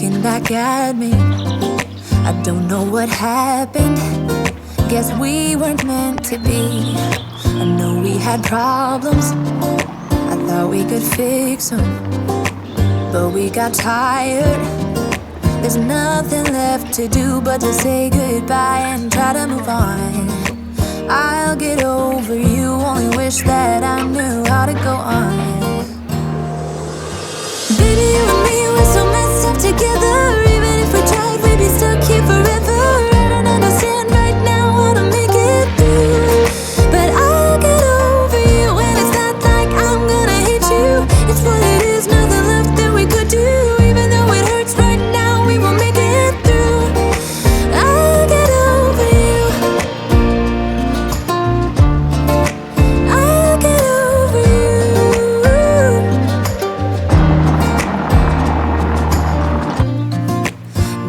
looking back at me. I don't know what happened. Guess we weren't meant to be. I know we had problems. I thought we could fix them, but we got tired. There's nothing left to do but to say goodbye and try to move on. I'll get over you, only wish that I knew how to go on. Baby, you and me, we're so messed up together. Even if we tried, we'd be stuck here forever. I don't understand right now how to make it through, but I'll get over you, and it's not like I'm gonna hate you. It's what it is, nothing left that we could do. Even though it hurts right now, we will make it through. I'll get over you. I'll get over you.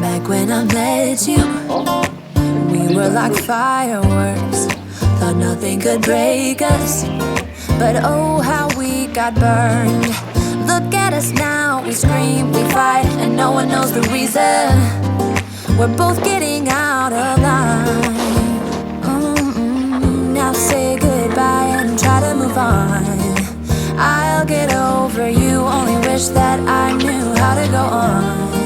Back when I met you, we were like fireworks. Thought nothing could break us, but oh how we got burned. Look at us now, we scream, we fight, and no one knows the reason. We're both getting out of line. Now say goodbye and try to move on. I'll get over you, only wish that I knew how to go on.